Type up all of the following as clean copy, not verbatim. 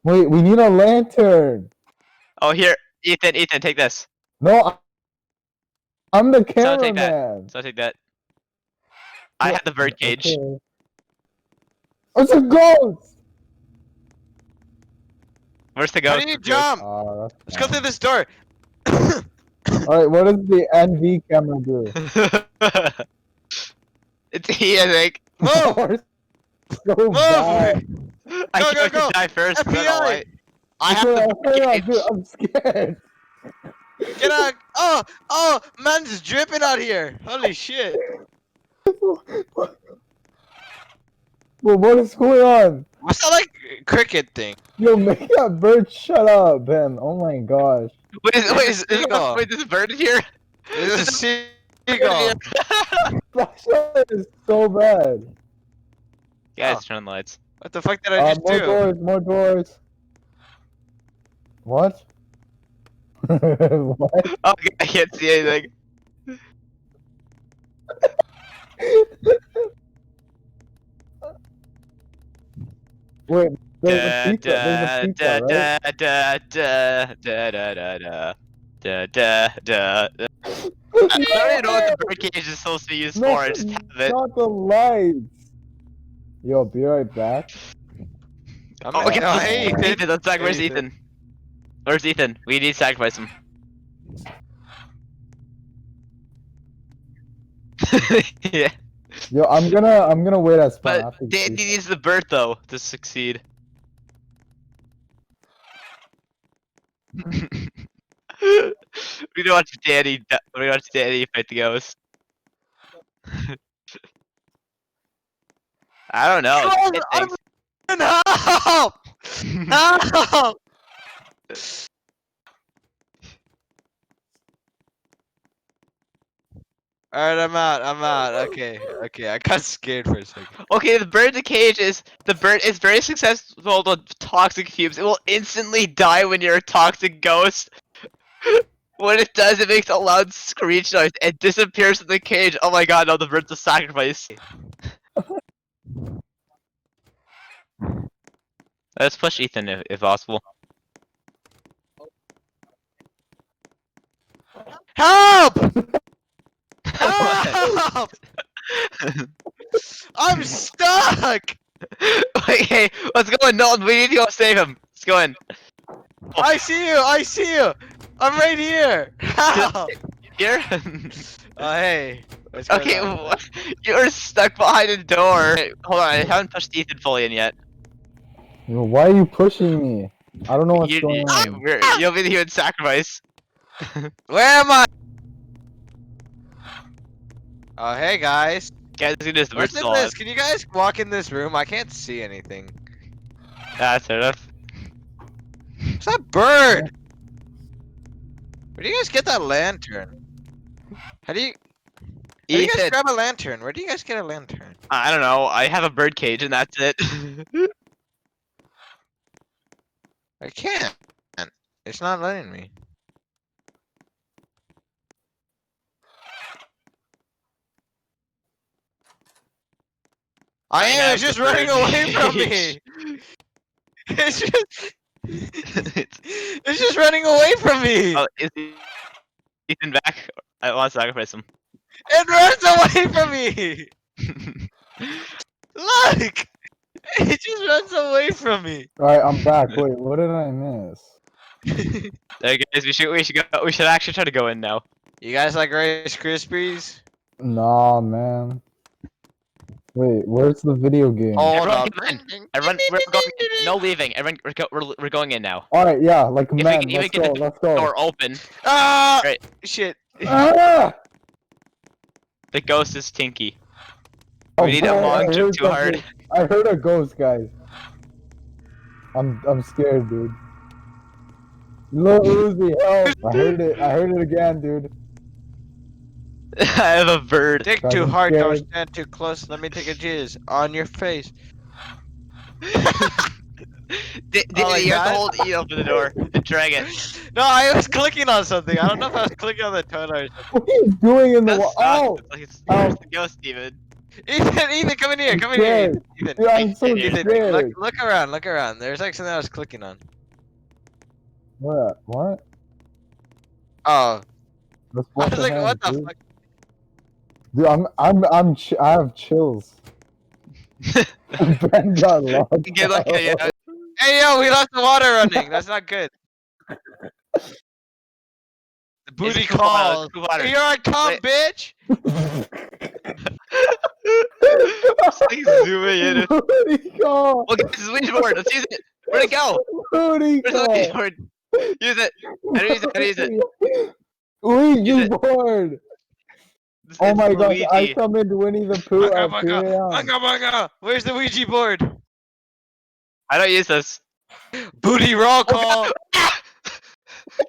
Wait, we need a lantern. Oh, here, Ethan, take this. No, I'm the So take that. cameraman. So take that. I have the bird cage. Okay. Oh, it's a ghost. Where's the How ghost? do you jump? That's Let's go fine. through this door. Alright, what does the NV camera do? It's he, I think. Move! Go Move! back. I Go, can't go, wait to go! die first. 'Cause I don't know FBI! why. I have Okay, the hurry bird up, cage. dude, I'm scared. Get out! Oh! Oh! Man's dripping out here! Holy shit! Well, what is going on? What's that like cricket thing? Yo, make that bird shut up, Ben. Oh my gosh. Wait, There's a seagull. wait, there's a bird in here? There's a Bird in seagull. here. Flashlight is so bad. Guys, Oh. turn on the lights. What the fuck did I just More do? doors, more doors. What? What? Oh, I can't see anything. Wait, there's a Da, pizza. There's a pizza, da, right? da, da, da, da, da, da, da, da, da, da. I don't even know what the bird cage is supposed to be used for. I just have it. Not the lights. Yo, be right back. I'm Oh, okay. oh, hey, Ethan. Ethan, let's talk. Where's Hey, Ethan? Where's Ethan? We need to sacrifice him. Yeah, Yo, I'm gonna wait at spawn. but Danny needs the bird though to succeed. We don't watch Danny. We watch Danny fight the ghost. I don't know. Oh, It I'm- thinks- Help! Help! Alright, I'm out. Okay, I got scared for a second. Okay, the bird in the cage is very successful with toxic fumes. It will instantly die when you're a toxic ghost. When it does, it makes a loud screech noise and disappears from the cage. Oh my god, no, the bird's a sacrifice. Let's push Ethan if possible. Help! Help! I'm stuck! Okay, let's go in, Nolan. We need to go save him. Let's go in. I see you! I'm right here! Help! Here? Oh, hey. What's going Okay, on? you're stuck behind a door. Hold on, I haven't pushed Ethan fully in yet. Yo, why are you pushing me? I don't know what's going on. You'll be the human sacrifice. Where am I? Oh, hey guys. Guys, look at this. The What's bird's in still this? alive. Can you guys walk in this room? I can't see anything. That's fair enough. What's that bird? Where do you guys get that lantern? How do you guys Ethan, grab a lantern? Where do you guys get a lantern? I don't know. I have a bird cage and that's it. I can't. It's not letting me. I am. It's just running away from me. It's just. It's just running away from me. Oh, is Ethan back? I want to sacrifice him. It runs away from me. Look. It just runs away from me. Alright, I'm back. Wait, what did I miss? Hey guys, we should go. We should actually try to go in now. You guys like Rice Krispies? Nah, man. Wait, where's the video game? Hold Everyone up. come in. Everyone, we're going. No leaving. Everyone, we're going in now. Alright, yeah, like If we man, can even let's get go, the let's go. door open, Ah! Right. Shit. Ah! the ghost is Tinky. Oh, We need a boy, I long jump heard too hard. something. I heard a ghost, guys. I'm scared, dude. Lil Uzi, help! I heard it again, dude. I have a bird. Dig Guys, too I'm hard, don't scared. stand too close. Let me take a jizz on your face. You my have to God. hold E open the door and drag it. No, I was clicking on something. I don't know if I was clicking on the toner or something. What are you doing in the That's wall? Oh! stuck. It's Oh. where's the ghost, Steven? Ethan, come in here, come in here, Scared. Ethan. Dude, I'm so Ethan, scared. Look around. There's like something I was clicking on. What? What? Oh, Let's I wash was our like, hands, what the dude. fuck? Dude, I have chills. Ben got locked Get like, yeah, out. Hey yo, we left the water running. That's not good. The booty poop water, call. it's poop water. Here I come, Wait. bitch. Just like zooming in. Booty call. Okay, this is the Ouija board. Let's use it. Where'd it go? Booty Where's the Ouija call. board? Use it. How do you use it? How do you use it? Use Ouija it. board. It's Oh my gosh, Luigi. I summoned Winnie the Pooh Banga, at 2 banga, a.m. banga, banga. Where's the Ouija board? I don't use this. Booty roll call.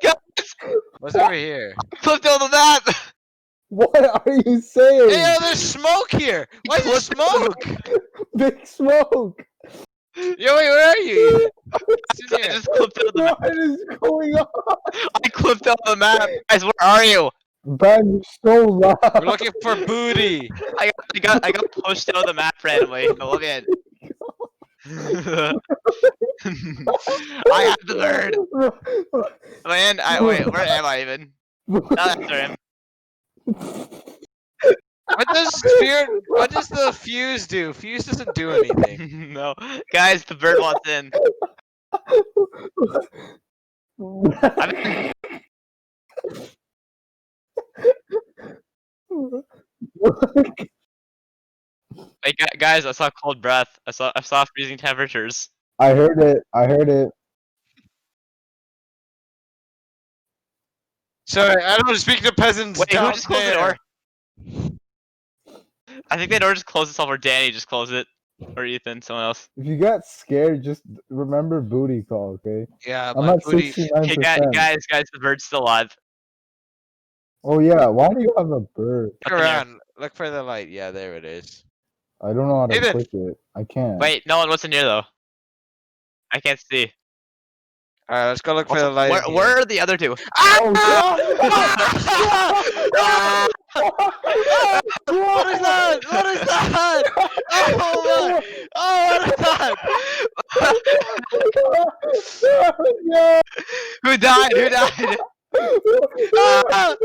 Guys, What's over here? flipped on the map. What are you saying? Hey yo, there's smoke here. Why is there smoke? Big smoke. Yo, wait, where are you? It's in I here. just clipped out the map. What is going on? I clipped out the map. Guys, where are you? Ben, you're so loud. We're looking for booty. I got pushed out of the map randomly. So let me in. I have the bird. Man, wait, where am I even? Oh, that's him. What does the fuse do? Fuse doesn't do anything. No, guys, the bird wants in. Hey, guys, I saw cold breath. I saw freezing temperatures. I heard it. I heard it. Sorry, I don't speak to peasants. Wait, who down just closed the there. door? I think the door just closed itself, or Danny just closed it, or Ethan, someone else. If you get scared, just remember booty call, okay? Yeah, I'm my at booty. 69%. Okay, guys, the bird's still alive. Oh yeah, why do you have a bird? Look around. Look for the light. Yeah, there it is. I don't know how to Ethan. click it. I can't. Wait, no one. What's in here though? I can't see. Alright, let's go look for Also, the light. where are the other two? Oh What is that? What is that? Oh my! Oh, what is that? No! Who died? Who died? Ah!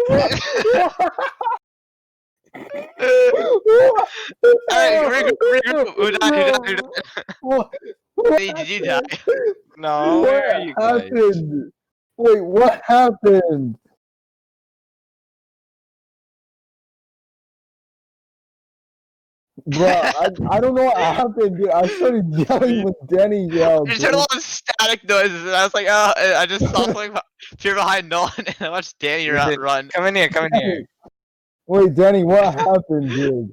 Alright, regroup. Who died? Hey, did you die? No, What where are you guys? happened? Wait, what happened? Bro, I don't know what happened, dude. I started yelling when Danny yelled. I just heard a lot of static noises, and I was like, oh, and I just saw something appear behind Nolan, and I watched Danny Ethan, run. Come in here, come in here. Wait, Danny, what happened, dude?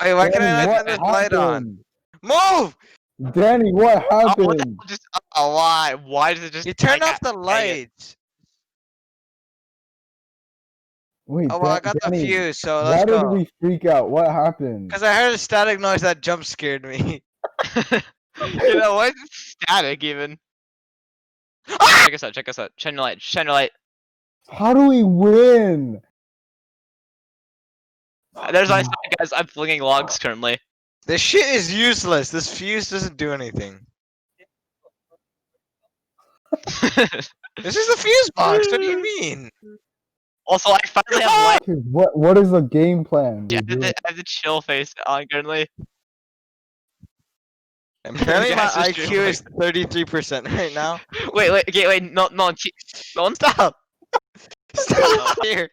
Wait, why can I Danny, not what turn this light on? happened? Move! Danny, what Oh, what the happened? hell just, oh, why? Why does it just You turned like, off the hang it? lights. Wait, Oh well, I got the Danny, fuse, so why let's did go. we freak out? What happened? Because I heard a static noise that jump scared me. You know, why is it static even? Check us out, check us out. Shine your light, shine your light. How do we win? There's my sign, guys. I'm flinging logs currently. This shit is useless. This fuse doesn't do anything. This is the fuse box. What do you mean? Also, I finally have light. Dude, what is the game plan? Yeah, dude? I have the chill face on currently. Apparently my Guys, just IQ doing is 33% right now. Wait, okay, wait, no, Stop! Stop here.